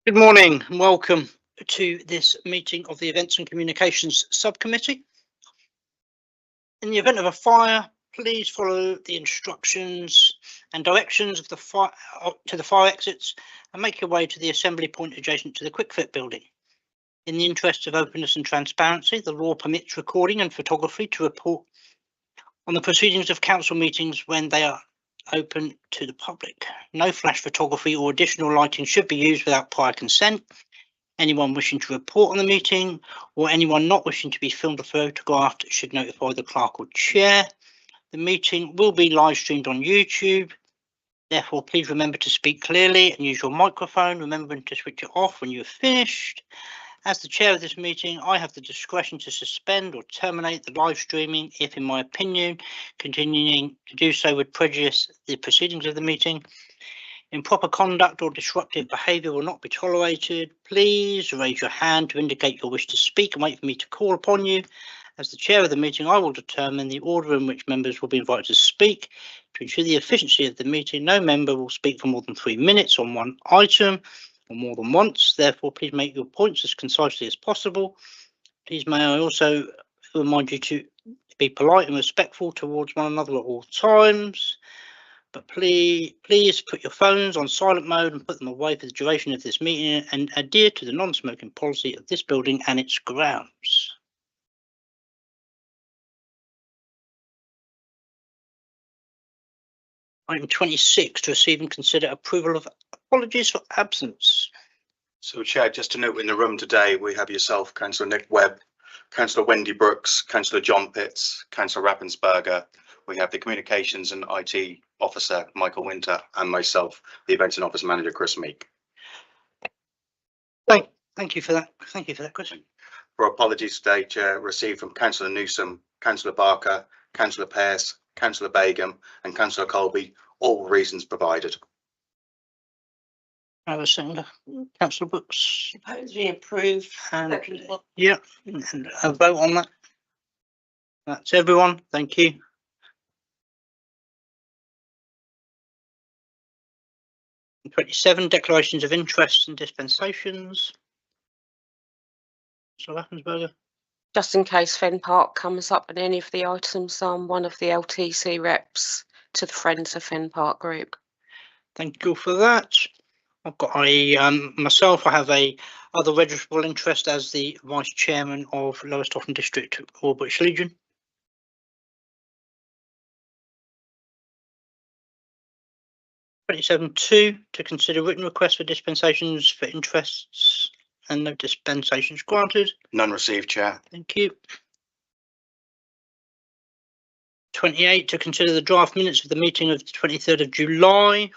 Good morning and welcome to this meeting of the Events and Communications Subcommittee. In the event of a fire, please follow the instructions and directions of the fire to the fire exits and make your way to the assembly point adjacent to the QuickFit building. In the interest of openness and transparency, the law permits recording and photography to report on the proceedings of council meetings when they are open to the public. No flash photography or additional lighting should be used without prior consent. Anyone wishing to report on the meeting or anyone not wishing to be filmed or photographed should notify the clerk or chair. The meeting will be live streamed on YouTube. Therefore, please remember to speak clearly and use your microphone, remembering to switch it off when you have finished. As the chair of this meeting, I have the discretion to suspend or terminate the live streaming if, in my opinion, continuing to do so would prejudice the proceedings of the meeting. Improper conduct or disruptive behaviour will not be tolerated. Please raise your hand to indicate your wish to speak and wait for me to call upon you. As the chair of the meeting, I will determine the order in which members will be invited to speak. To ensure the efficiency of the meeting, no member will speak for more than 3 minutes on one item or more than once. Therefore, please make your points as concisely as possible. Please may I also remind you to be polite and respectful towards one another at all times. But please put your phones on silent mode and put them away for the duration of this meeting and adhere to the non-smoking policy of this building and its grounds. Item 26, to receive and consider approval of apologies for absence. So, Chair, just to note in the room today, we have yourself, Councillor Nick Webb, Councillor Wendy Brooks, Councillor John Pitts, Councillor Rappensberger. We have the Communications and IT Officer, Michael Winter, and myself, the Events and Office Manager, Chris Meek. Thank you for that. Thank you for that question. For apologies today, Chair, received from Councillor Newsom, Councillor Barker, Councillor Pearce, Councillor Begum, and Councillor Colby, all reasons provided. I have a second. Councillor Brooks. Suppose we approve. And yeah, and a vote on that. That's everyone. Thank you. 27, declarations of interest and dispensations. So Rappensberger. Just in case Fen Park comes up in any of the items, I'm one of the LTC reps to the Friends of Fen Park group. Thank you for that. I've got myself, I have a other registrable interest as the Vice Chairman of Lowestoft District Royal British Legion. (27.2) to consider written requests for dispensations for interests and no dispensations granted. None received, Chair. Thank you. 28 to consider the draft minutes of the meeting of the 23rd of July.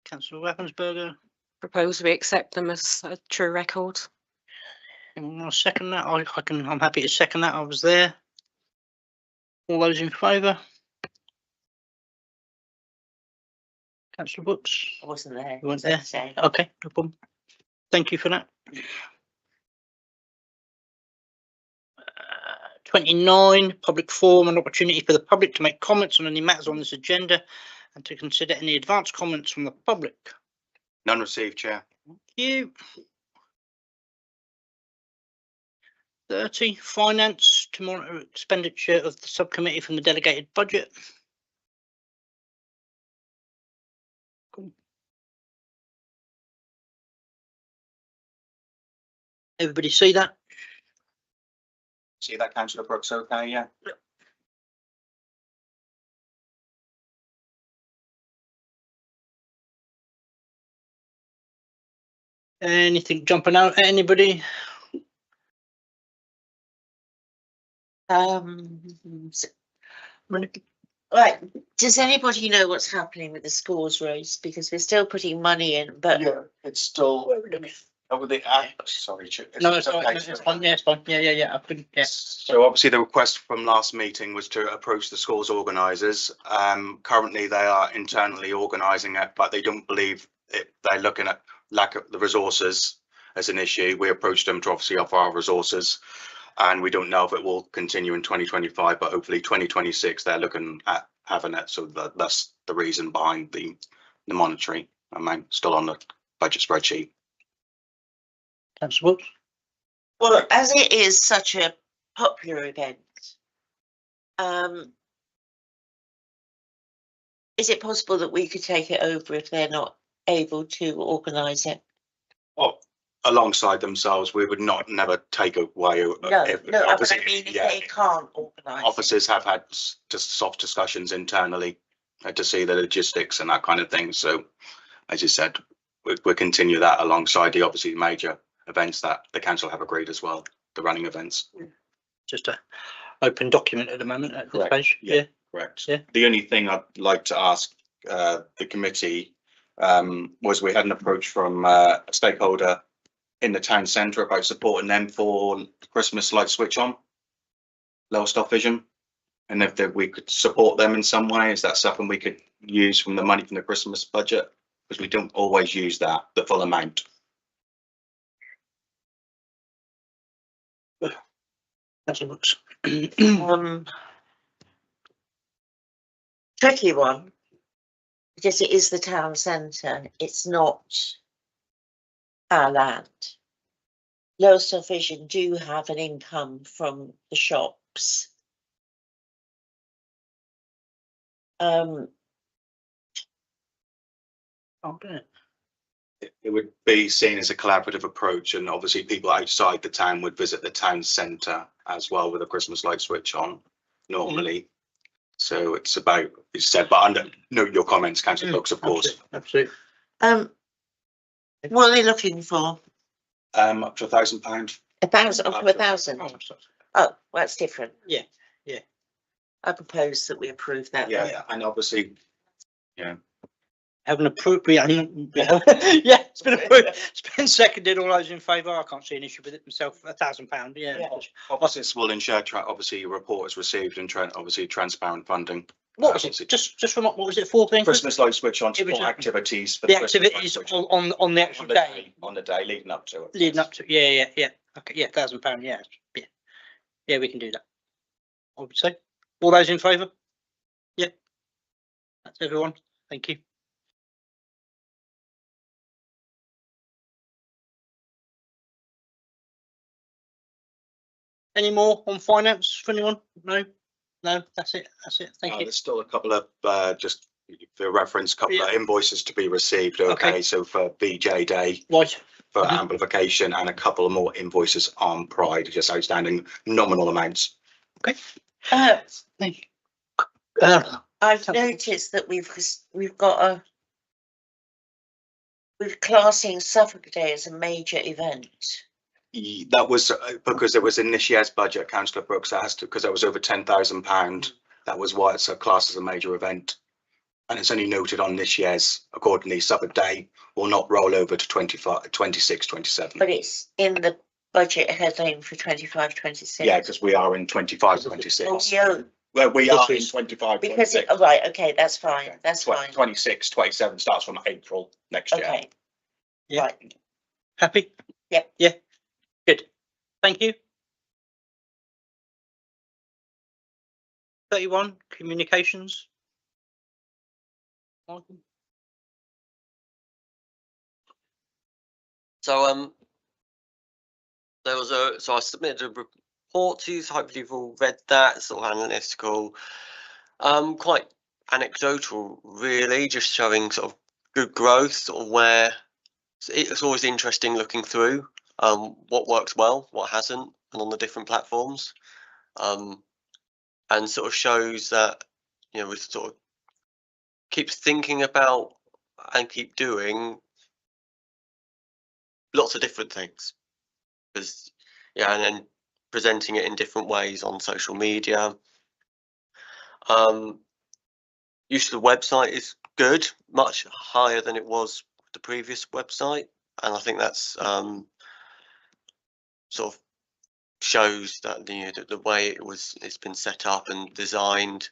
Councillor Rappensberger. Propose we accept them as a true record. I'll second that. I'm happy to second that. I was there. All those in favour? Councillor Brooks. I wasn't there. You weren't there? Okay, no problem. Thank you for that. 29, public forum, an opportunity for the public to make comments on any matters on this agenda and to consider any advance comments from the public. None received, Chair. Thank you. 30, finance, to monitor expenditure of the subcommittee from the delegated budget. Cool. Everybody see that? See that, Councillor Brooks? Okay, yeah. Yep. Anything jumping out at anybody? Right. Does anybody know what's happening with the scores race? Because we're still putting money in, but Yeah, it's still over the sorry, Chair. No, it's fine. No, it's fine. Yeah, it's fine. Yeah. I couldn't. Yeah. So obviously the request from last meeting was to approach the schools organisers. Currently they are internally organising it, but they don't believe they're looking at lack of the resources as an issue. We approached them to obviously offer our resources, and we don't know if it will continue in 2025, but hopefully 2026 they're looking at having it. So that's the reason behind the monetary amount still on the budget spreadsheet. Councillor Wilkes? Well, as it is such a popular event, is it possible that we could take it over if they're not able to organise it? Oh, alongside themselves, we would never take away. No, but I obviously, mean, if yeah, they can't organise it. officers have had just soft discussions internally to see the logistics and that kind of thing. So, as you said, we'll continue that alongside the obviously major events that the council have agreed as well, the running events. Just a open document at the moment at this Correct, stage. yeah. Yeah. Correct. Yeah. The only thing I'd like to ask the committee was we had an approach from a stakeholder in the town centre about supporting them for Christmas light switch on, Lowestoft Vision. And if we could support them in some way, is that something we could use from the money from the Christmas budget? Because we don't always use that, the full amount. Councillor Wilkes? Tricky one, because it is the town centre, it's not our land. Lowestoft Vision do have an income from the shops. Okay. It would be seen as a collaborative approach, and obviously people outside the town would visit the town centre as well with a Christmas light switch on normally. So it's about, you said, but I note your comments, Councillor Wilkes, of course. Absolutely. What are they looking for? Up to £1,000. 1,000, up to 1,000? Oh, sorry. Oh, that's different. Yeah, yeah. I propose that we approve that. Yeah, and obviously, Have an approved, yeah, it's been approved, it's been seconded, all those in favour, I can't see an issue with it myself, £1,000, yeah. Yeah. officers will ensure, obviously, a report is received and obviously transparent funding. What was it, just from, what was it for then? Chris? Christmas light switch on It was support activities. For The Christmas light activities switch on the actual day, on the day leading up to it. leading up to, yeah, okay, yeah, £1,000, yeah, yeah, we can do that. I would say, all those in favour? Yeah. That's everyone, thank you. Any more on finance for anyone? No, that's it, thank you. There's still a couple of just for reference, couple of invoices to be received. Okay. Okay, so for BJ Day, Right, for amplification, and a couple of more invoices on Pride, just outstanding nominal amounts. thank you. I've noticed that we've got we're classing Suffolk Day as a major event. That was because it was in this year's budget, Councillor Brooks, that has to, because that was over £10,000. That was why it's a class as a major event. And it's only noted on this year's, accordingly, Suffolk Day will not roll over to 25, 26, 27. But it's in the budget heading for 25, 26. Yeah, because we are in 25, 26. Oh, yeah, Well, we are in 25, because 26. oh, right, okay, that's fine, Okay. that's fine. 26, 27 starts from April next year. Okay, Yeah. right. Happy? Yep. Yeah, good, thank you. 31, communications. Michael? So I submitted a report to you, so hopefully you've all read that, sort of analytical, quite anecdotal really, just showing sort of good growth, sort of where it's always interesting looking through what works well, what hasn't, and on the different platforms, and sort of shows that, you know, we sort of keep thinking about and keep doing lots of different things, because yeah, and then presenting it in different ways on social media. Use of the website is good, much higher than it was the previous website, and I think that's sort of shows that the way it's been set up and designed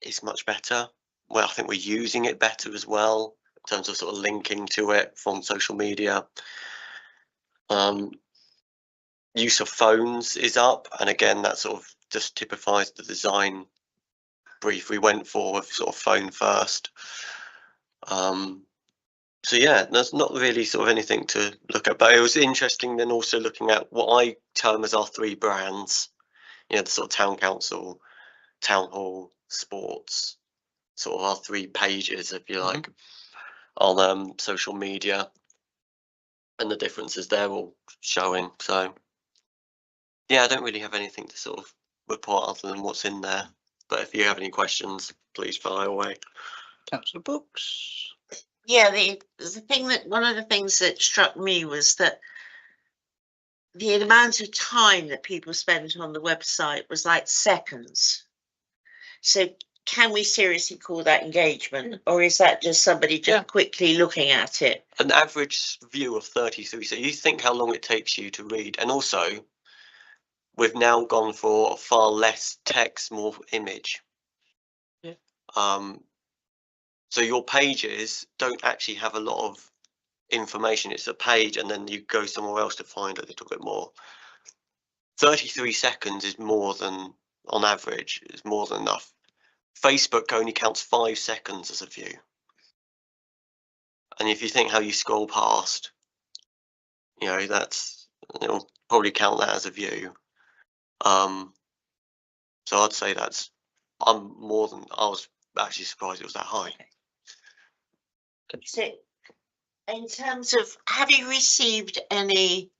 is much better. Well, I think we're using it better as well in terms of sort of linking to it from social media. Use of phones is up, and again that sort of just typifies the design brief we went for, of sort of phone first. So yeah, there's not really sort of anything to look at, but it was interesting then also looking at what I term as our 3 brands, you know, the sort of town council, town hall, sports, sort of our 3 pages, if you like, on social media, and the differences they're all showing. So yeah, I don't really have anything to sort of report other than what's in there. But if you have any questions, please fire away. Councillor Brooks. Yeah, the thing that, one of the things that struck me was that the amount of time that people spent on the website was like seconds. So can we seriously call that engagement, or is that just somebody just Yeah. quickly looking at it? An average view of 33. So you think how long it takes you to read, and also we've now gone for far less text, more image. Yeah. So your pages don't actually have a lot of information. It's a page and then you go somewhere else to find a little bit more. 33 seconds is more than, on average, is more than enough. Facebook only counts 5 seconds as a view. And if you think how you scroll past, you know, that's, it'll probably count that as a view. So I'd say that's, I was actually surprised it was that high. So in terms of, have you received any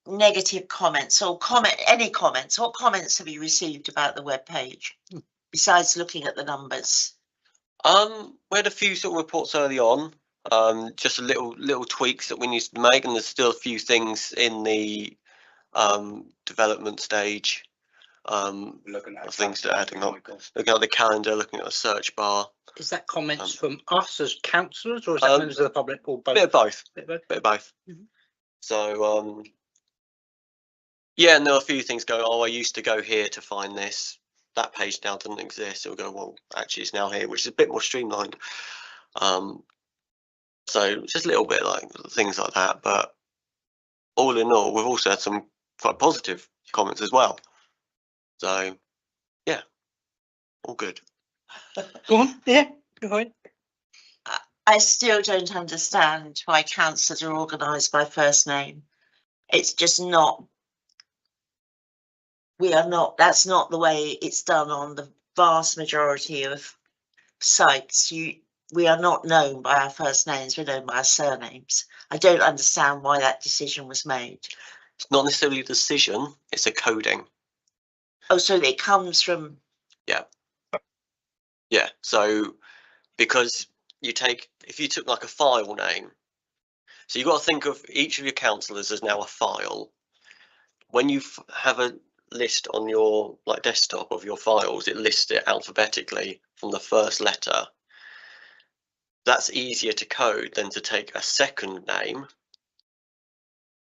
negative comments or any comments? What comments have you received about the webpage besides looking at the numbers? We had a few sort of reports early on, just a little tweaks that we need to make, and there's still a few things in the development stage. Looking at Things to add, not Michael. looking at the calendar, looking at the search bar. Is that comments from us as councillors, or is that members of the public, or both? Bit of both. Bit of both? Bit of both. Mhm. So yeah, and there are a few things going. Oh, I used to go here to find this. That page now doesn't exist. It'll go, well, actually, it's now here, which is a bit more streamlined. So just a little bit like things like that. But all in all, we've also had some quite positive comments as well. So yeah, all good. Go on, yeah, go ahead. I still don't understand why councils are organised by first name. It's just not. We are not, that's not the way it's done on the vast majority of sites. We are not known by our first names, we're known by our surnames. I don't understand why that decision was made. It's not necessarily a decision, it's a coding. Oh, so it comes from, Yeah, so because if you took like a file name, so you've got to think of each of your councillors as now a file. When you have a list on your like desktop of your files, it lists it alphabetically from the first letter. That's easier to code than to take a second name,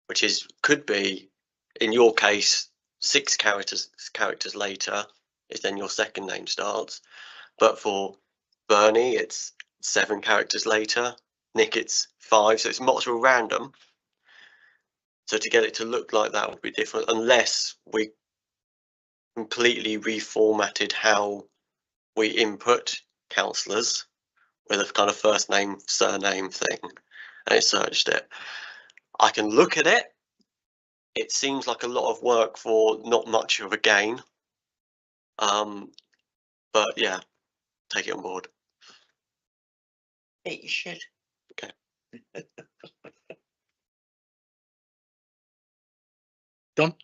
which could be, in your case, 6 characters later is then your second name starts. But for Bernie, it's 7 characters later. Nick, it's 5, so it's much more random. So to get it to look like that would be different, unless we completely reformatted how we input councillors with a kind of first name, surname thing, and it searched it. I can look at it. It seems like a lot of work for not much of a gain. But yeah, take it on board. you should. Okay. John?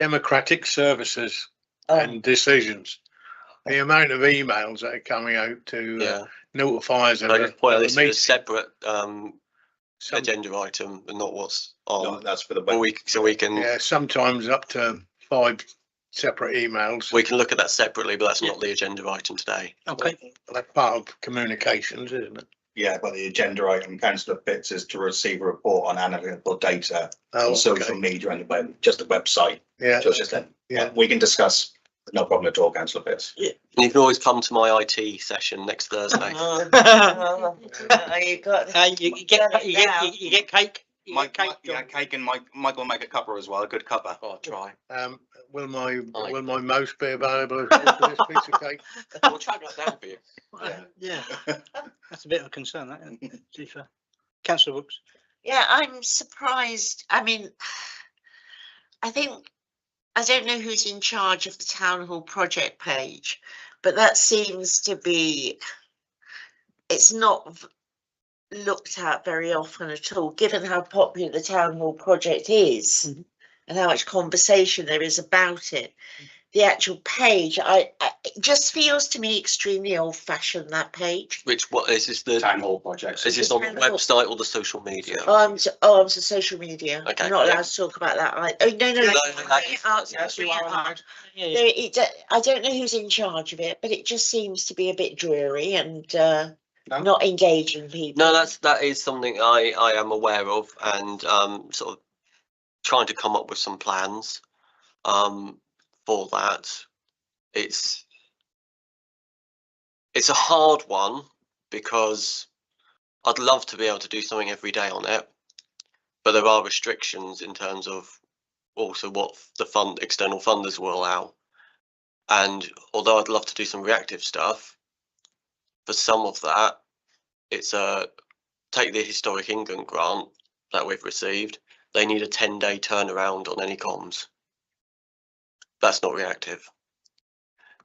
Democratic services Oh, and decisions. The amount of emails that are coming out to Yeah. notify us of I the just point out of this the is a meeting. separate Some- agenda item and not what's No, on. that's for the Well, web. so we can Yeah, sometimes up to 5 separate emails. we can look at that separately, but that's Yeah. not the agenda item today. Okay, That's part of communications, isn't it? Yeah, but the agenda item, councillor Pitts, is to receive a report on analytical data Oh, on social okay. media and the web, just the website. Yeah, So it's just that, Yeah. we can discuss, no problem at all, councillor Pitts. And you can always come to my IT session next Thursday. you got. you get cake. You Mike, get cake, yeah, John. cake, and Mike will make a cuppa as well, a good cuppa. I'll try. Will my Aye. mouse be available for this piece of cake? We'll track that down for you. Yeah, that's a bit of a concern, that, isn't it, to be fair. Councillor Brooks. Yeah, I'm surprised. I mean, I think, I don't know who's in charge of the town hall project page, but that seems to be, it's not looked at very often at all, given how popular the town hall project is Mhm. and how much conversation there is about it. The actual page, it just feels to me extremely old fashioned, that page. What is this the, Town hall projects. is this on the Town hall. website or the social media? I'm on social media. Okay, I'm not yeah. allowed to talk about that. Oh, no, Yes, you are. Yeah, I don't know who's in charge of it, but it just seems to be a bit dreary and No. not engaging people. No, that is something I am aware of, and sort of trying to come up with some plans for that. It's a hard one because I'd love to be able to do something every day on it, but there are restrictions in terms of also what the external funders will allow. And although I'd love to do some reactive stuff, for some of that, it's take the Historic England grant that we've received. They need a 10-day turnaround on any comms. That's not reactive.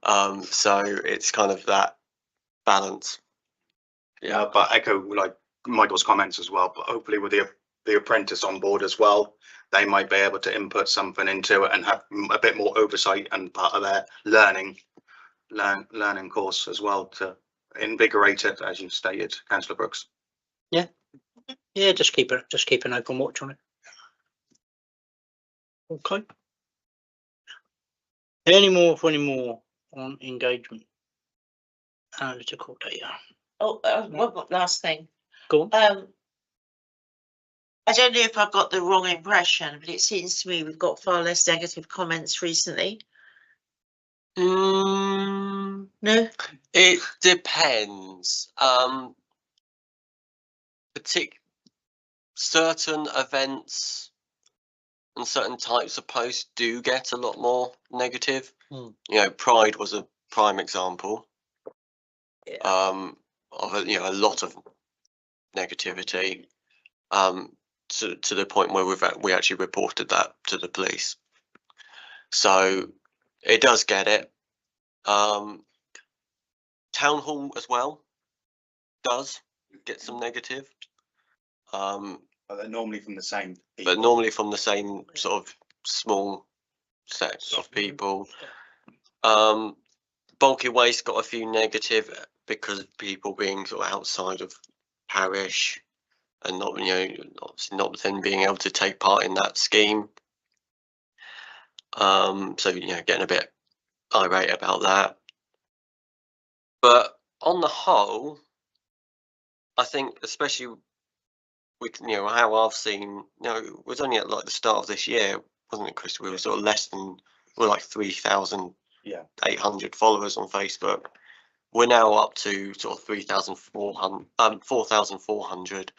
So it's kind of that balance. Yeah, but echo like Michael's comments as well, but hopefully with the apprentice on board as well, they might be able to input something into it and have a bit more oversight and part of their learning course as well to invigorate it, as you stated, Councillor Brooks. Yeah, just keep an open watch on it. Okay. Any more on engagement? Analytical data. Oh, one more last thing. Go on. I don't know if I've got the wrong impression, but it seems to me we've got far less negative comments recently. Mm, No? it depends. Certain events and certain types of posts do get a lot more negative. Mm. You know, Pride was a prime example. Yeah. Of a lot of negativity. To the point where we actually reported that to the police. So it does get it. Town hall as well does get some negative. But they're normally from the same people. But normally from the same sort of small set of people. Bulky waste got a few negative because of people being sort of outside of parish and not, obviously not then being able to take part in that scheme. So getting a bit irate about that. But on the whole, I think especially with how I've seen, it was only at like the start of this year, wasn't it, Chris? We were sort of we're like 3,800 followers on Facebook. We're now up to sort of 4,400.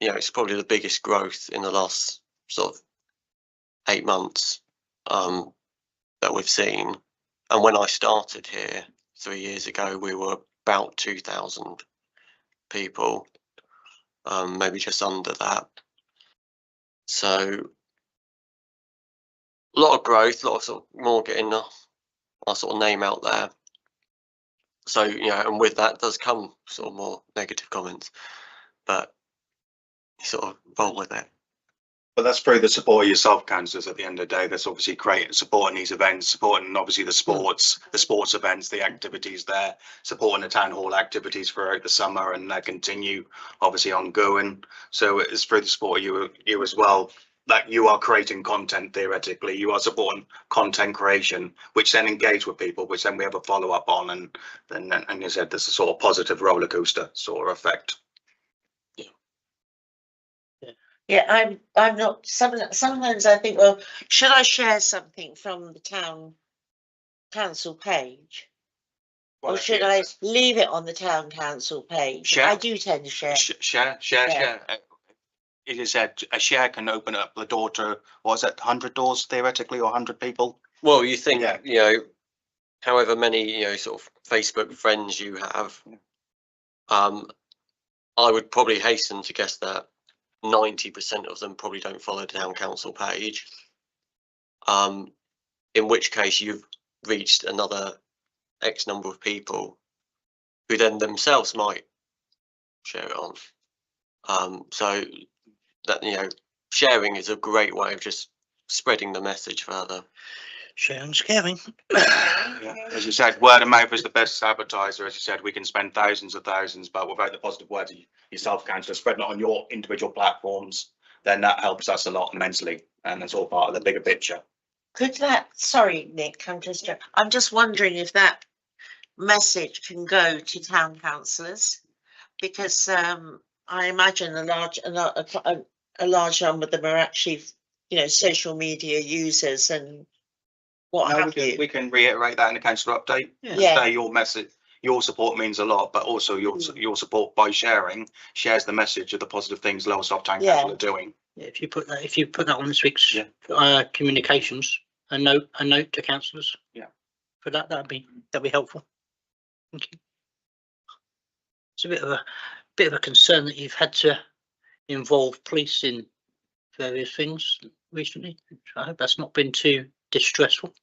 It's probably the biggest growth in the last sort of 8 months that we've seen. And when I started here 3 years ago, we were about 2,000 people, maybe just under that. So a lot of growth, a lot of sort of more getting our sort of name out there. So, and with that does come sort of more negative comments, but you sort of roll with it. But that's through the support of yourself, councillors, at the end of the day. That's obviously supporting these events, supporting obviously the sports events, the activities there, supporting the town hall activities throughout the summer, and that continue obviously ongoing. So it's through the support of you as well, that you are creating content theoretically. You are supporting content creation, which then engage with people, which then we have a follow up on, and then you said there's a sort of positive roller coaster sort of effect. Yeah, I'm not, sometimes I think, well, should I share something from the town council page? Or should I leave it on the town council page? Share. I do tend to share. Share. it is said a share can open up the door to, what is it, 100 doors theoretically, or 100 people? Well, you think, Yeah. you know, however many, you know, sort of Facebook friends you have, I would probably hasten to guess that 90% of them probably don't follow the town council page. In which case you've reached another X number of people who then themselves might share it on. So that, you know, sharing is a great way of just spreading the message further. Sharing's caring. Yeah. As you said, word of mouth is the best advertiser. As you said, we can spend thousands, but without the positive words of yourself, councillor, spreading it on your individual platforms, then that helps us a lot immensely, and it's all part of the bigger picture. Could that, sorry, Nick, I'm just wondering if that message can go to town councillors, because I imagine a large number of them are actually, you know, social media users and what No, have you. we can reiterate that in the councillor update. Yeah. Say your message, your support means a lot, but also your support by shares the message of the positive things Lowestoft Town Council are doing. Yeah, if you put that on this week's Yeah. communications, a note to councillors. Yeah. For that'd be helpful. Thank you. It's a bit of a concern that you've had to involve police in various things recently. I hope that's not been too distressful.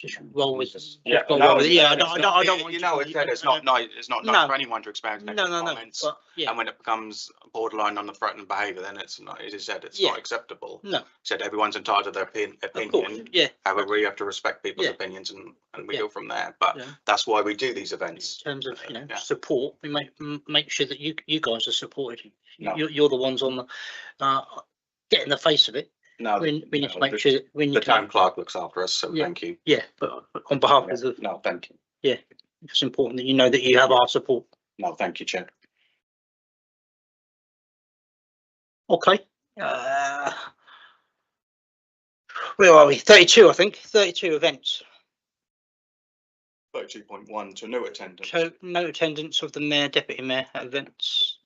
Just roll with it. Yeah, Roll no, with it. Yeah, I it's don't not- want you to- know, it's not nice. It's not nice No. for anyone to experience No, negative no. comments. But yeah, And when it becomes borderline on the threatened behaviour, then it's not. It is said it's Yeah. not acceptable. no, Said everyone's entitled to their of course. opinion. Yeah, However, we have to respect people's Yeah. opinions, and we Yeah. go from there. But Yeah. that's why we do these in events. terms of Yeah. support, we make sure that you guys are supported. No. You're the ones on the get in the face of it. No, We need to no, make sure that when the you town clerk looks after us, so Yeah. thank you. yeah, but on behalf of the, No, thank you. it's important that you know that you have our support. No, thank you, Chair. Okay. Where are we? 32, I think. 32 events. 32.1 to no attendance. So no attendance of the mayor, deputy mayor at events.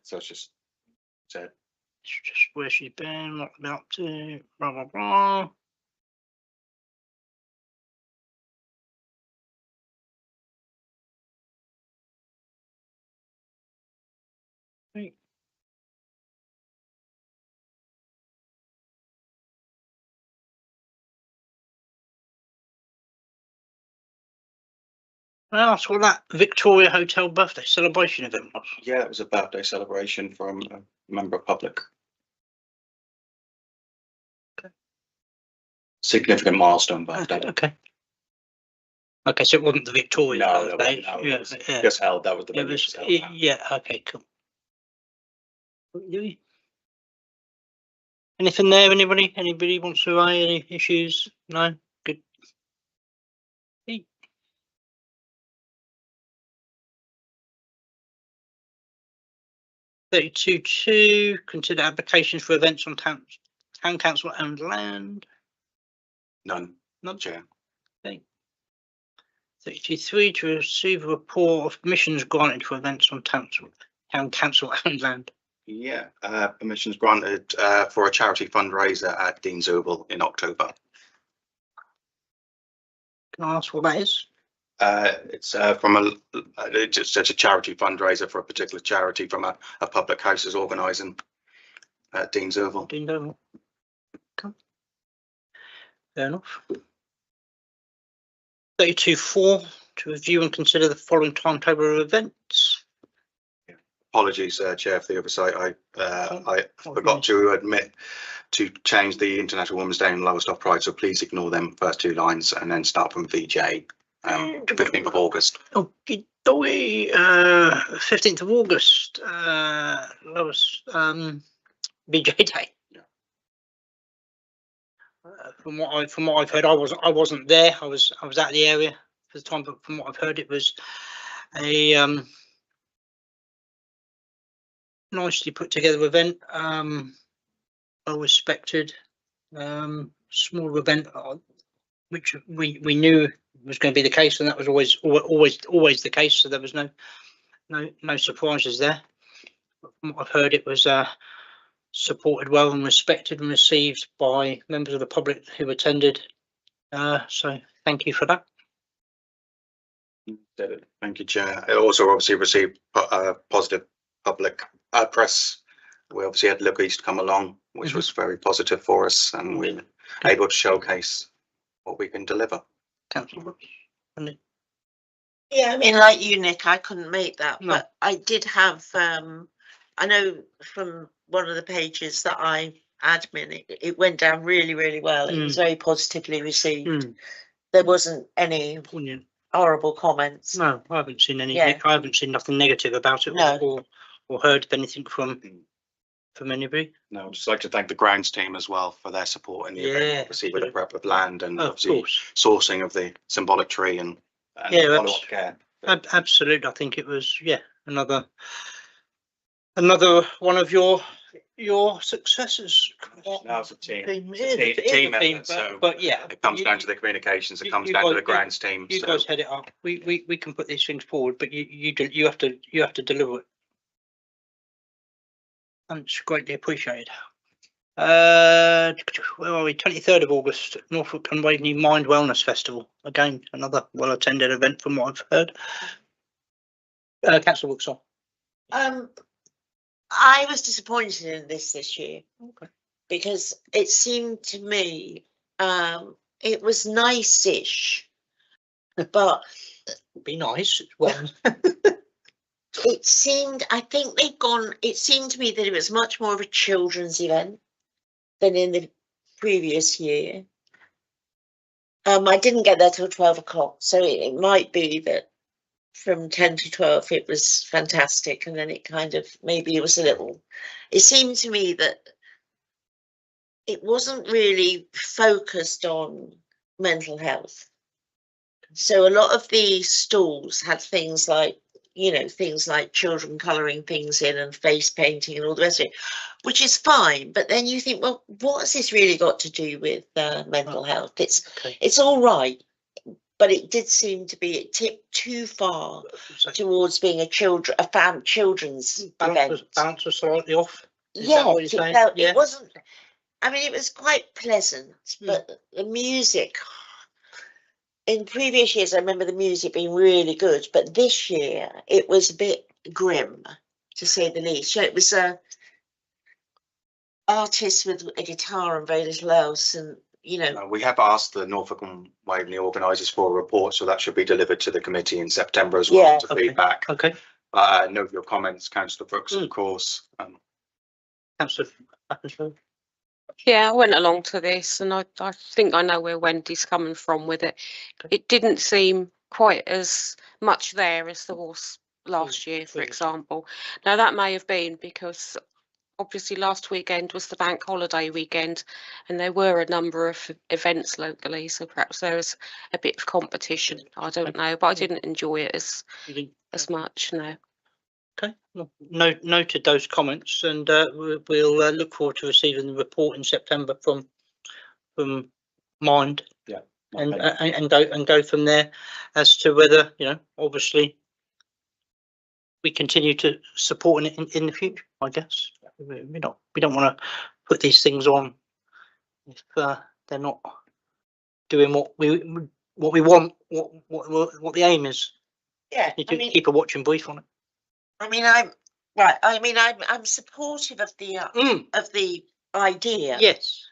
So it's just said. It's just where she's been, what we're up to, blah, blah, blah. Right. Well, that's what that Victoria Hotel birthday celebration event was. Yeah, it was a birthday celebration from a member of public. Okay. Significant milestone birthday. Okay. Okay, so it wasn't the Victoria No, that birthday. wasn't, no, Yeah, it was yeah. just held. That was the It venue was, just held that. yeah, okay, cool. Anything there, anybody wants to raise any issues? No, good. 32.2, consider applications for events on town council owned land. None, None. Chair. 32.3, to receive a report of permissions granted for events on town council owned land. Yeah, permissions granted for a charity fundraiser at Dean's Oval in October. Can I ask what that is? It's from it's a charity fundraiser for a particular charity from a public house is organising at Dean's Oval. Dean Oval. Okay. Fair enough. 32.4, to review and consider the following timetable of events. Apologies, Chair, for the oversight. I forgot to admit to change the International Women's Day and Lowestoft Pride, so please ignore them first two lines and then start from VJ. 15th of August. Okay, 15th of August. Lowest BJ Day. Yeah. From what I've heard, I wasn't there. I was out of the area for the time, but from what I've heard, it was a nicely put together event. Well respected, small event, which we knew was going to be the case, and that was always the case. So there was no no surprises there. From what I've heard, it was supported well and respected and received by members of the public who attended. So thank you for that. Thank you, Chair. It also obviously received positive public press. We obviously had Look East come along, which was very positive for us, and we were able to showcase what we can deliver. Councillor Brooks. Yeah, I mean, like you, Nick, I couldn't make that, No. but I did have, I know from one of the pages that I admin, it went down really, really well. It was very positively received. There wasn't any Poignant. horrible comments. No, I haven't seen any. Yeah. I haven't seen nothing negative about it, No. or heard of anything from anybody. No, I'd just like to thank the grounds team as well for their support in the event, obviously with the prep of land and Oh, of obviously course. sourcing of the symbolic tree and Yeah, follow-up care. Absolutely. I think it was, another one of your successes. No, it's a team. Team, It's a it is a team team, effort, so but yeah, it comes down to the communications, it you- comes you down to guys- the grounds team. you So guys head it up. We can put these things forward, but you have to deliver it. And it's greatly appreciated. Where are we? 23rd of August, Norfolk and Waveney Mind Wellness Festival. Again, another well attended event from what I've heard. Councillor Wooksall. I was disappointed in this year. Okay. Because it seemed to me, it was nice-ish, but Be nice. Well, it seemed, it seemed to me that it was much more of a children's event than in the previous year. I didn't get there till 12 o'clock, so it might be that from 10 to 12 it was fantastic, and then it kind of, maybe it was a little, it seemed to me that it wasn't really focused on mental health. So a lot of the stalls had things like, things like children colouring things in and face painting and all the rest of it, which is fine. But then you think, well, what has this really got to do with mental health? It's all right, but it did seem to be, it tipped too far towards being a children's event. Balance was slightly off. Is that Yeah, what you're saying? it wasn't. I mean, it was quite pleasant, but the music. In previous years, I remember the music being really good, but this year it was a bit grim, to say the least. So it was artists with a guitar and very little else, and we have asked the Norfolk and Waveney organisers for a report, so that should be delivered to the committee in September as well, Yeah. to feedback. Okay. Note your comments, Councillor Brooks, of course. Councillor Atkinson. Yeah, I went along to this, and I think I know where Wendy's coming from with it. It didn't seem quite as much there as there was last year, for example. Now, that may have been because obviously last weekend was the bank holiday weekend, and there were a number of events locally, so perhaps there was a bit of competition. I don't know, but I didn't enjoy it as much, no. Okay, well, noted those comments, and we'll look forward to receiving the report in September from Mind. Yeah. And go from there as to whether, obviously we continue to support it in the future. I guess we don't want to put these things on if they're not doing what we want, what the aim is. Yeah, You need to keep a watching brief on it. I mean, I'm supportive of the idea. Yes.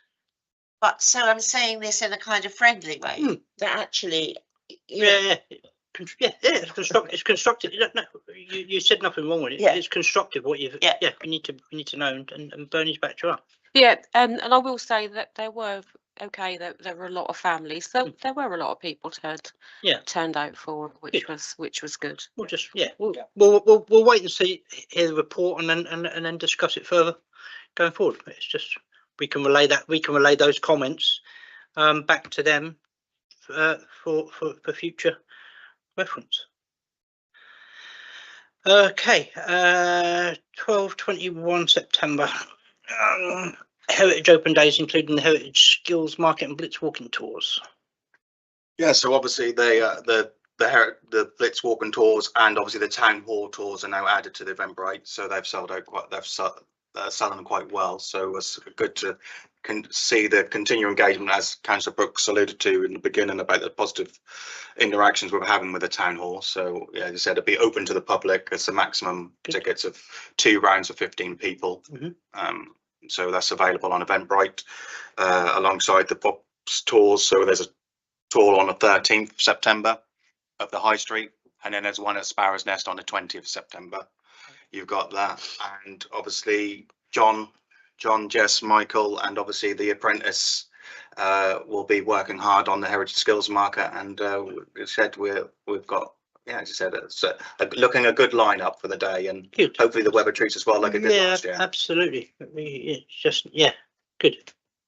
But so I'm saying this in a kind of friendly way. That actually, Yeah. It's constructive. It's constructive. You said nothing wrong with it. Yeah. It's constructive. What you've. Yeah. We need to know, and Bernie's backed you up. Yeah, and I will say that there were there were a lot of families. So there were a lot of people turned out for, which was good. We'll just we'll wait and hear the report and then discuss it further going forward. It's just we can relay those comments back to them for future reference. Okay, 12/21 September. Heritage Open Days, including the Heritage Skills Market and Blitz walking tours. Yeah, so obviously the the Blitz walk and tours and obviously the town hall tours are now added to the Eventbrite, so they've sold out quite. Selling quite well, so it's good to see the continued engagement, as Councillor Brooks alluded to in the beginning, about the positive interactions we're having with the town hall. So yeah, as I said, it'll be open to the public. It's a maximum tickets of 2 rounds of 15 people. So that's available on Eventbrite alongside the Pops tours. So there's a tour on the 13th of September of the High Street, and then there's one at Sparrow's Nest on the 20th of September. You've got that, and obviously John, Jess, Michael, and obviously the apprentice will be working hard on the heritage skills market. And we said we've got, yeah, as you said, it's looking a good lineup for the day, and Good. hopefully the weather treats us well like it did last year. Absolutely. It's just, yeah, good.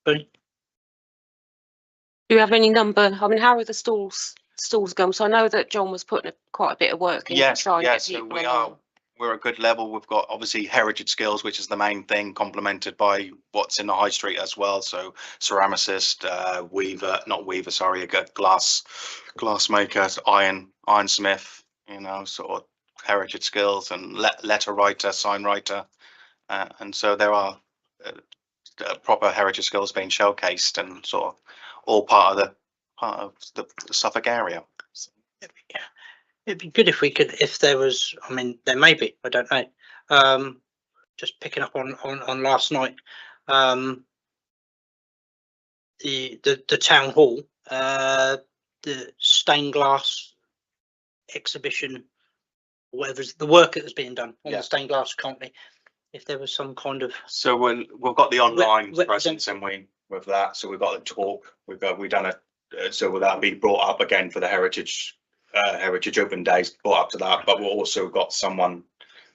Brilliant. Do you have any number? I mean, how are the stalls going? So I know that John was putting quite a bit of work in to try and get so people we along. we're a good level. We've got obviously heritage skills, which is the main thing, complemented by what's in the High Street as well. So ceramicist, a glass maker, ironsmith, you know, sort of heritage skills, and letter writer, sign writer, and so there are proper heritage skills being showcased, and sort of all part of the Suffolk area. It'd be good if we could, if there was, I mean, there may be, I don't know. Just picking up on last night, the town hall, the stained glass exhibition, whatever's the work that is being done on the stained glass company. If there was some kind of, so we've got the online Represent- presence, and with that, so we've got a talk. We've done a so that'll be brought up again for the heritage open days, brought up to that. But we've also got someone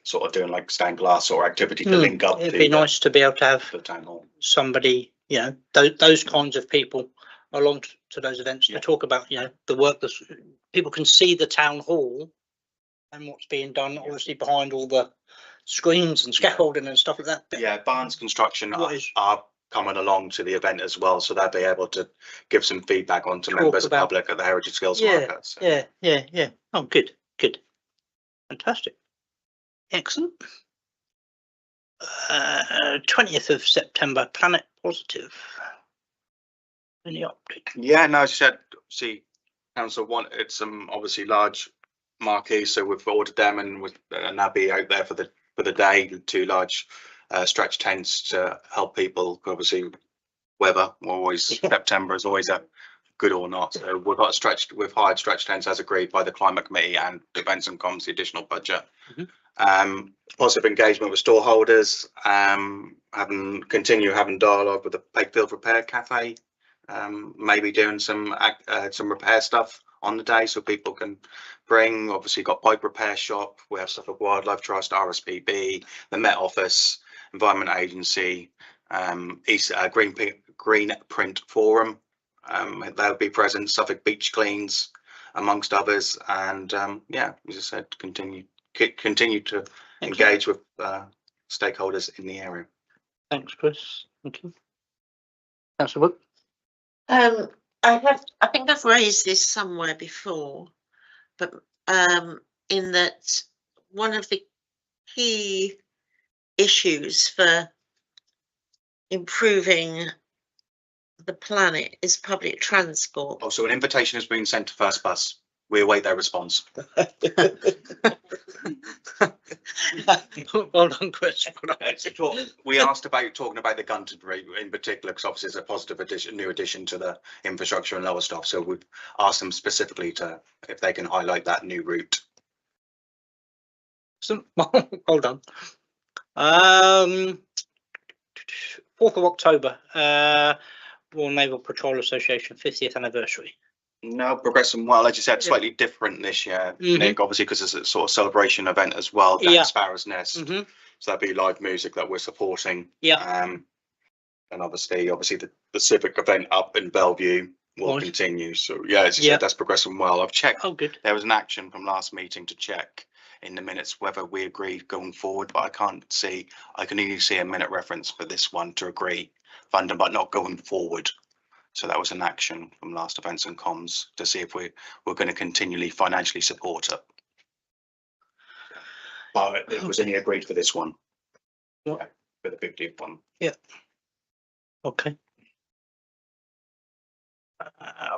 sort of doing like stained glass or activity to link up. it'd be nice to be able to have the town hall. somebody, you know, those kinds of people along to those events to talk about, you know, the work that people can see the town hall and what's being done, obviously behind all the screens and scaffolding and stuff like that. But Yeah, Barnes Construction What is- are coming along to the event as well, so they'll be able to give some feedback on to Talk members of the about- public at the heritage skills Yeah, market. So. yeah. Oh, good. Fantastic. Excellent. 20th of September, Planet Positive. Any update? Yeah, no, as you said, see, council wanted some obviously large marquees, so we've ordered them, and they'll be out there for the day. 2 large stretch tents to help people. Obviously, weather September is always a good or not. So we've hired stretch tents as agreed by the climate committee and events and comms, the additional budget. Positive engagement with store holders. Continue having dialogue with the Pakefield Repair Cafe. Maybe doing some repair stuff on the day, so people can bring. Obviously got bike repair shop. We have Suffolk Wildlife Trust, RSPB, the Met Office, Environment Agency, Green Print Forum. They'll be present. Suffolk Beach Cleans, amongst others, and yeah, as I said, continue to engage with stakeholders in the area. Thanks, Chris. Thank you. Councillor Wood. I think I've raised this somewhere before, but in that one of the key issues for improving the planet is public transport. Oh, so an invitation has been sent to First Bus. We await their response. Well done, Chris. We asked about talking about the Gunton route in particular, because obviously it's a positive new addition to the infrastructure and Lowestoft. So we've asked them specifically if they can highlight that new route. Well done. 4th of October, Royal Naval Patrol Association 50th anniversary. No, progressing well. As you said, slightly different this year, Nick, obviously, because it's a sort of celebration event as well down at Sparrow's Nest. So that'd be live music that we're supporting. And obviously the civic event up in Bellevue will continue. So yeah, as you said, that's progressing well. I've checked. Oh, good. There was an action from last meeting to check in the minutes whether we agree going forward, but I can't see. I can only see a minute reference for this one to agree funding, but not going forward. So that was an action from last events and comms to see if we're going to continually financially support it. But it was only agreed for this one. Yeah. For the 50th one. Okay.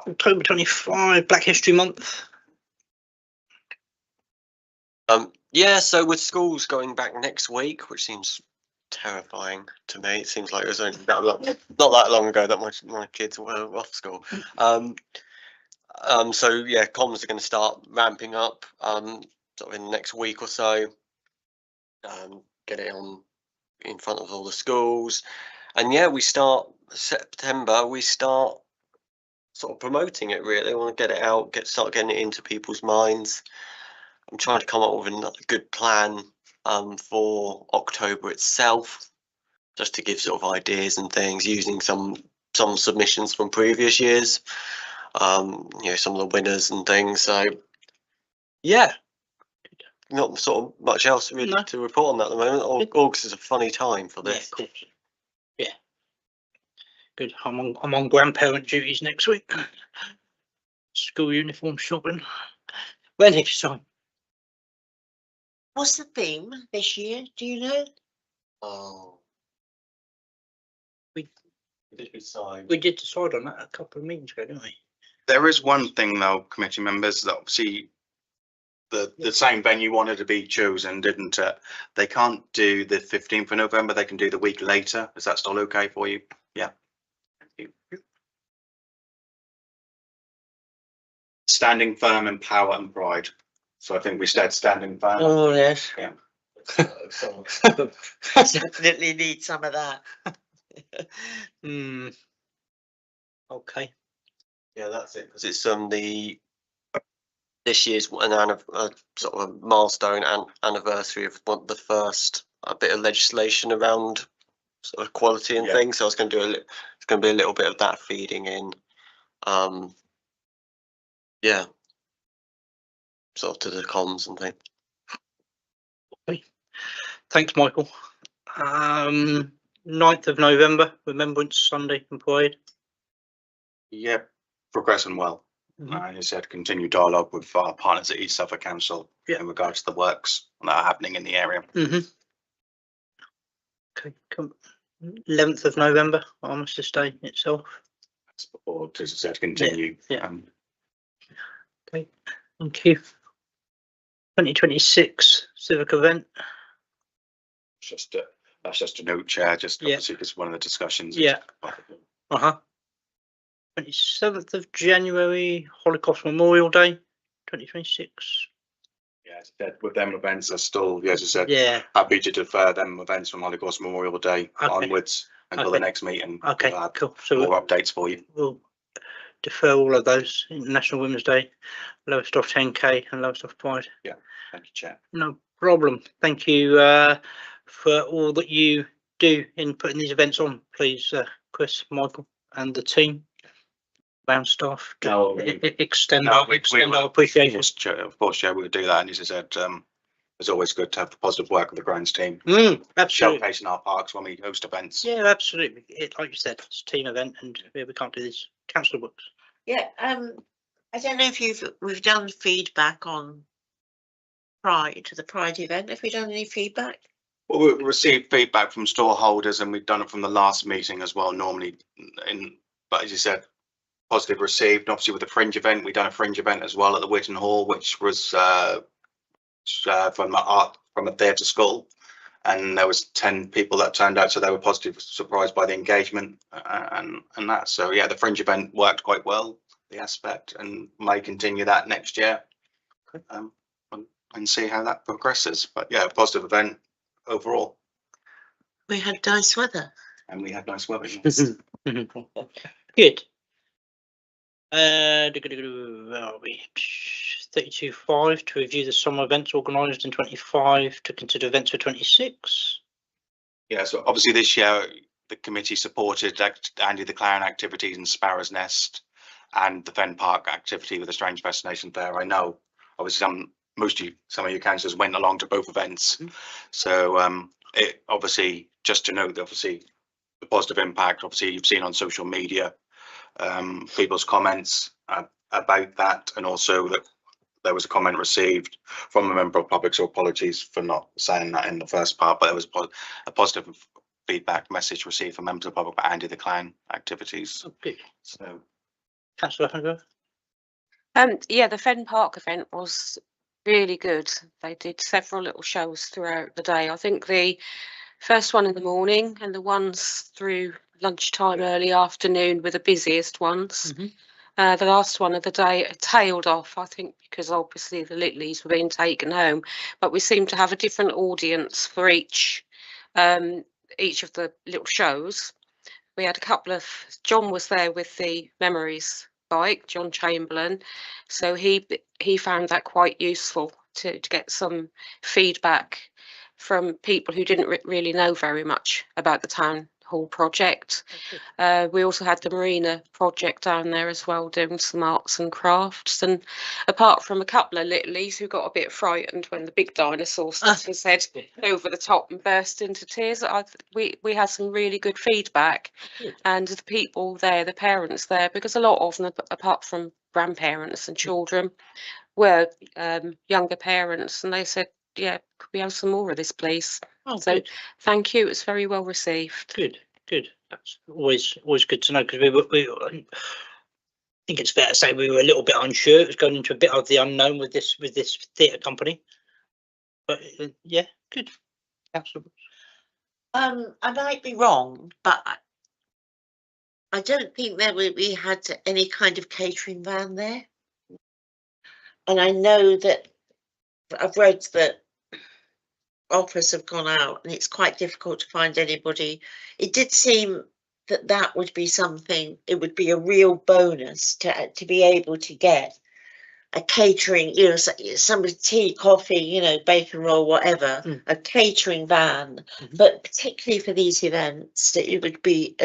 October 25, Black History Month. Yeah, so with schools going back next week, which seems terrifying to me. It seems like it was only not that long ago that my kids were off school. So yeah, comms are going to start ramping up sort of in the next week or so. Get it on in front of all the schools, and yeah, we start September. We start sort of promoting it. Really, I want to get it out, start getting it into people's minds. I'm trying to come up with a good plan for October itself, just to give sort of ideas and things, using some submissions from previous years, you know, some of the winners and things. So yeah, not sort of much else really No. to report on that at the moment. August is a funny time for Yeah, this. of course. Yeah. Good. I'm on grandparent duties next week. School uniform shopping. When next time? What's the theme this year? Do you know? Oh, We- did decide. We did decide on that a couple of meetings ago, didn't we? There is one thing though, committee members, that obviously the same venue wanted to be chosen, didn't it? They can't do the 15th of November, they can do the week later. Is that still okay for you? Yeah. Thank you. Standing firm in power and pride. So I think we said standing firm. Oh, yes. Yeah. I definitely need some of that. Hmm. Okay. Yeah, that's it. Because it's this year's sort of a milestone and anniversary of the first bit of legislation around sort of equality and Yeah. things. So it's going to be a little bit of that feeding in. Yeah. Sort of to the comms and things. Thanks, Michael. 9th of November, Remembrance Sunday and Parade. Yeah, progressing well. As you said, continue dialogue with our partners at East Suffolk Council in regards to the works that are happening in the area. Okay, 11th of November, Armistice Day itself. As before, as I said, continue. Yeah. Okay, thank you. 2026 civic event. That's just a note, Chair, just Yeah. obviously because one of the discussions. Yeah. 27th of January, Holocaust Memorial Day, 2026. Yeah, as I said, with them events are still, as I said, Yeah. happy to defer them events from Holocaust Memorial Day onwards until the next meeting. Okay, We'll have cool. So more updates for you. we'll defer all of those. International Women's Day, Lowestoft 10K and Lowestoft Pride. Thank you, Chair. No problem. Thank you for all that you do in putting these events on, please, Chris, Michael, and the team, around staff. No, Extend no, our we will. appreciation. Of course, Chair, we'll do that. And as I said, it's always good to have the positive work of the grounds team, Absolutely. showcasing our parks when we host events. Yeah, absolutely. Like you said, it's a team event, and we can't do this. Councillor Brooks. Yeah, I don't know if we've done feedback on Pride, the Pride event. Have we done any feedback? Well, we received feedback from store holders, and we've done it from the last meeting as well. Normally, but as you said, positive received. Obviously, with the fringe event, we've done a fringe event as well at the Witten Hall, which was from a theatre school, and there was 10 people that turned out, so they were positively surprised by the engagement and that. So yeah, the fringe event worked quite well, the aspect, and may continue that next year, and see how that progresses. But yeah, a positive event overall. We had nice weather. And we had nice weather. Good. 32.5 to review the summer events organised in 25 to consider events for 26. Yeah, so obviously this year the committee supported Andy the Clown activities in Sparrow's Nest and the Fen Park activity with the Strange Fascination Fair. I know obviously some of you councillors went along to both events. So it obviously, just to note, obviously the positive impact obviously you've seen on social media people's comments about that, and also that there was a comment received from a member of public, so apologies for not saying that in the first part, but there was a positive feedback message received from members of the public about Andy the Clown activities. Oh, good. So Councillor Hanningworth? Yeah, the Fen Park event was really good. They did several little shows throughout the day. I think the first one in the morning and the ones through lunchtime, early afternoon were the busiest ones. Mhm. The last one of the day tailed off, I think, because obviously the Littleys were being taken home, but we seemed to have a different audience for each of the little shows. We had a couple of, John was there with the Memories bike, John Chamberlain, so he found that quite useful to get some feedback from people who didn't really know very much about the town hall project. We also had the marina project down there as well, doing some arts and crafts, and apart from a couple of littlies who got a bit frightened when the big dinosaur stuck his head over the top and burst into tears, we had some really good feedback. Good. And the people there, the parents there, because a lot of them, apart from grandparents and children, were younger parents, and they said, yeah, could we have some more of this, please? Oh, So good. thank you, it was very well received. Good. That's always good to know, because I think it's fair to say we were a little bit unsure. It was going into a bit of the unknown with this theatre company. But yeah, good. Councillor. I might be wrong, but I don't think that we had any kind of catering van there. And I know that I've read that offers have gone out and it's quite difficult to find anybody. It did seem that would be something, it would be a real bonus to be able to get a catering, you know, some tea, coffee, you know, bacon roll, whatever, a catering van, but particularly for these events, that it would be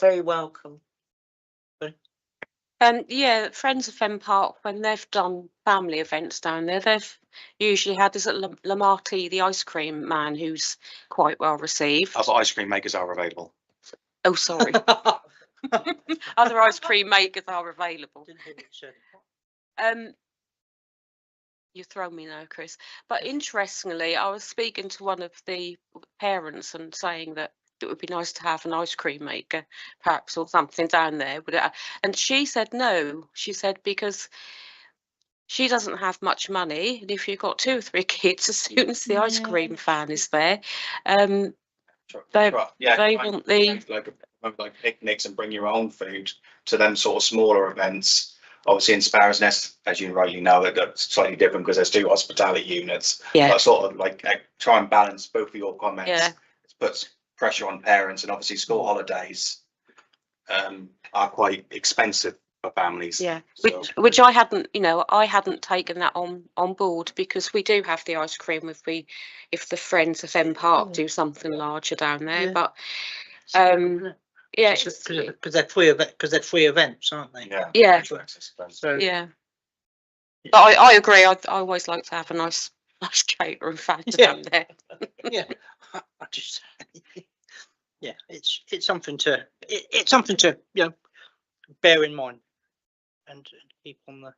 very welcome. Yeah, Friends of Fen Park, when they've done family events down there, they've usually had, is it Lamarty, the ice cream man, who's quite well received. other ice cream makers are available. Oh, sorry. Other ice cream makers are available. You throw me now, Chris. But interestingly, I was speaking to one of the parents and saying that it would be nice to have an ice cream maker, perhaps, or something down there. And she said no. She said because she doesn't have much money, and if you've got 2 or 3 kids, as soon as the ice cream fan is there, they want the like picnics and bring your own food to them sort of smaller events. Obviously in Sparrows Nest, as you rightly know, they're slightly different because there's 2 hospitality units. Yeah. But sort of like try and balance both of your comments. Yeah. It puts pressure on parents, and obviously school holidays are quite expensive for families. Yeah, So- which I hadn't, I hadn't taken that on board, because we do have the ice cream if the Friends of Fen Park do something larger down there. Yeah. But yeah, because they're free events, aren't they? Yeah. Yeah. So yeah. But I agree. I always like to have a nice catering fan down there. yeah, I just yeah, it's something to bear in mind and keep on the.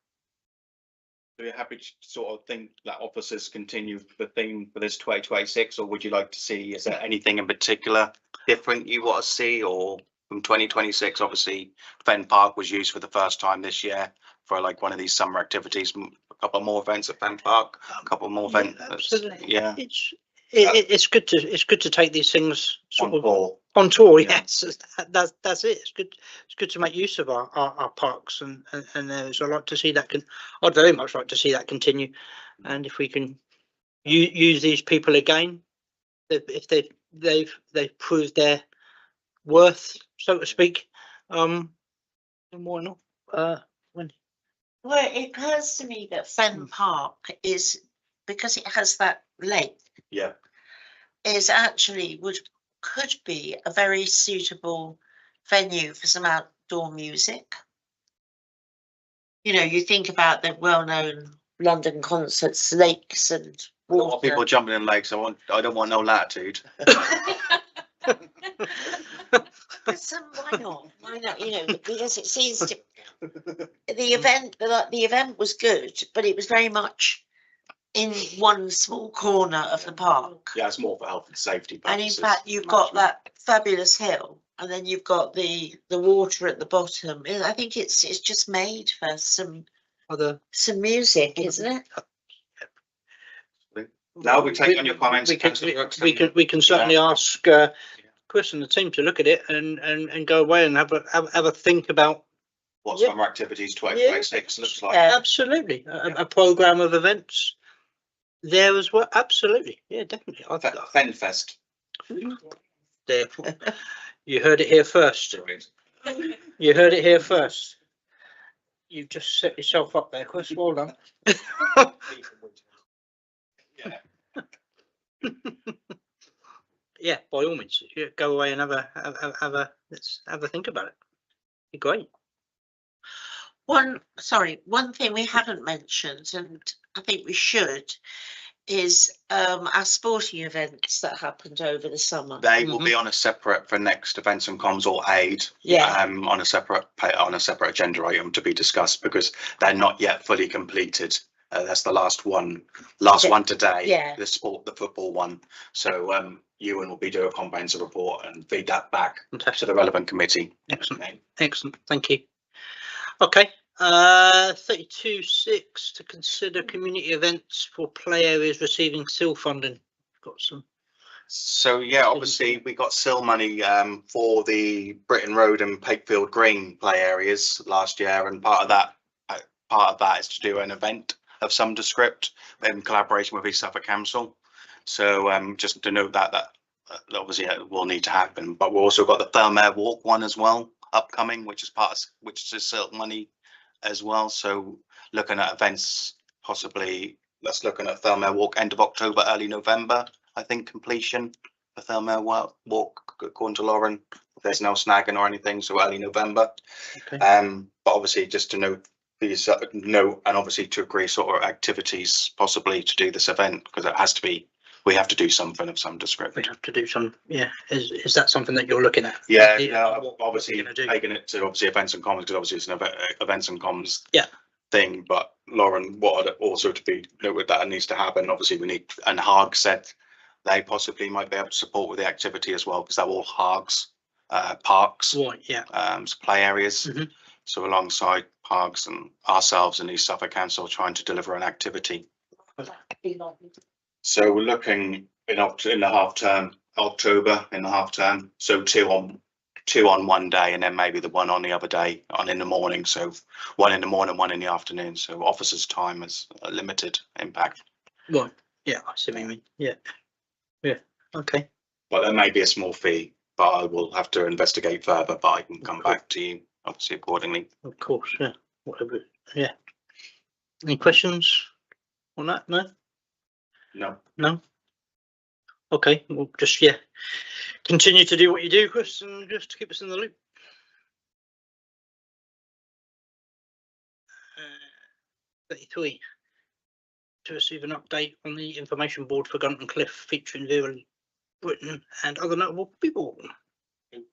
Are you happy to sort of think that officers continue the theme for this 2026, or would you like to see, is there anything in particular different you want to see, or from 2026? Obviously Fen Park was used for the first time this year for like one of these summer activities, a couple more events at Fen Park, a couple more events. Absolutely. Yeah. It's good to take these things sort On of ball. on tour. Yeah. Yes, that's it. It's good to make use of our parks and areas. I like to see that I'd very much like to see that continue, and if we can use these people again, if they've proved their worth, so to speak, then why not? Well, it occurs to me that Fen Park is, because it has that lake, Yeah. is actually could be a very suitable venue for some outdoor music. You know, you think about the well-known London concerts, lakes and A lot of people water. jumping in lakes. I don't want no latitude. Why not? Why not? You know, because it seems to, the event was good, but it was very much in one small corner of the park. Yeah, it's more for health and safety And in purposes. fact, you've got that fabulous hill, and then you've got the water at the bottom. I think it's just made for some music, isn't it? Now we take on your comments. We can certainly ask Chris and the team to look at it and go away and have a think about. What Yeah. summer activities Yeah. 2026 looks like. Yeah. Absolutely, a program of events there as well. Absolutely, yeah, definitely. Fenfest. There, you heard it here first. You heard it here first. You've just set yourself up there, Chris. Well done. Yeah, by all means, yeah, go away and let's have a think about it. Be great. One thing we haven't mentioned, and I think we should, is our sporting events that happened over the summer. They will be on a separate for next events and comms or aid. Yeah. On a separate agenda item to be discussed because they're not yet fully completed. That's the last one today. Yeah. The football one. So Ewan will be doing a comprehensive report and feed that back to Fantastic. the relevant committee. Excellent. Excellent. Thank you. Okay. 32.6 to consider community events for play areas receiving SIL funding. Got some. So yeah, obviously we got SIL money for the Britton Road and Pakefield Green play areas last year, and part of that is to do an event of some descript in collaboration with East Suffolk Council. So just to note that obviously it will need to happen, but we've also got the Thirlmere Walk one as well upcoming, which is SIL money as well. So looking at events, possibly let's looking at Thirlmere Walk end of October, early November. I think completion for Thirlmere Walk, according to Lauren, if there's no snagging or anything, so early November. Okay. But obviously just to note and obviously to agree sort of activities possibly to do this event, because it has to be, we have to do something of some description. We'd have to do some. Yeah. Is that something that you're looking at? Yeah, What we're obviously gonna do? taking it to obviously events and comms, because obviously it's an events and comms Yeah. thing. But Lauren, what also to be noted that needs to happen, obviously we need, and Haag said they possibly might be able to support with the activity as well, because they're all Haag's parks, Right. Yeah. so play areas. Mhm. So alongside Haag's and ourselves and East Suffolk Council trying to deliver an activity. So we're looking in the half term, October in the half term. So two on one day, and then maybe the one on the other day in the morning. So one in the morning, one in the afternoon. So officers' time is a limited impact. Right. Yeah. I see what you mean. Yeah. Yeah. Okay. But there may be a small fee, but I will have to investigate further. But I can come back to you obviously accordingly. Of course. Yeah. Whatever. Yeah. Any questions on that? No. No. No. Okay. Well, just continue to do what you do, Chris, and just to keep us in the loop. 33. To receive an update on the information board for Gunton Cliff featuring Vera Britain and other notable people.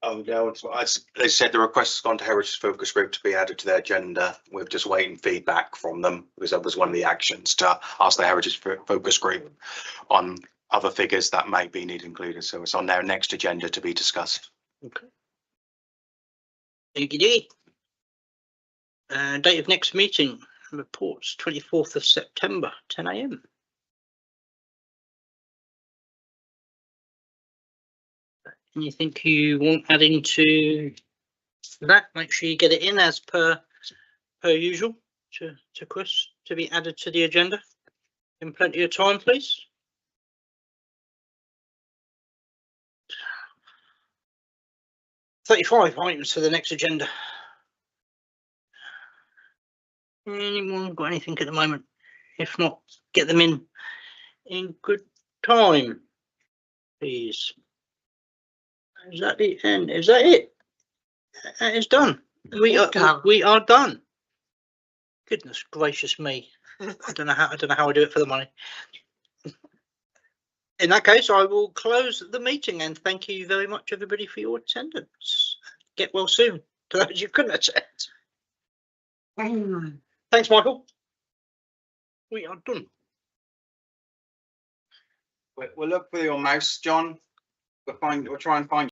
Oh no, as they said, the request has gone to Heritage Focus Group to be added to their agenda. We're just waiting feedback from them, because that was one of the actions to ask the Heritage Focus Group on other figures that may be need included. So it's on their next agenda to be discussed. Okay. Dee. Date of next meeting reports 24th of September, 10 AM. Anything you want adding to that? Make sure you get it in as per usual to Chris to be added to the agenda in plenty of time, please. $35 items for the next agenda. Anyone got anything at the moment? If not, get them in good time, please. Is that the end? Is that it? That is done. We are done. Goodness gracious me! I don't know how I do it for the money. In that case, I will close the meeting and thank you very much, everybody, for your attendance. Get well soon to those you couldn't attend. Thanks, Michael. We are done. We'll look for your mouse, John. We'll try and find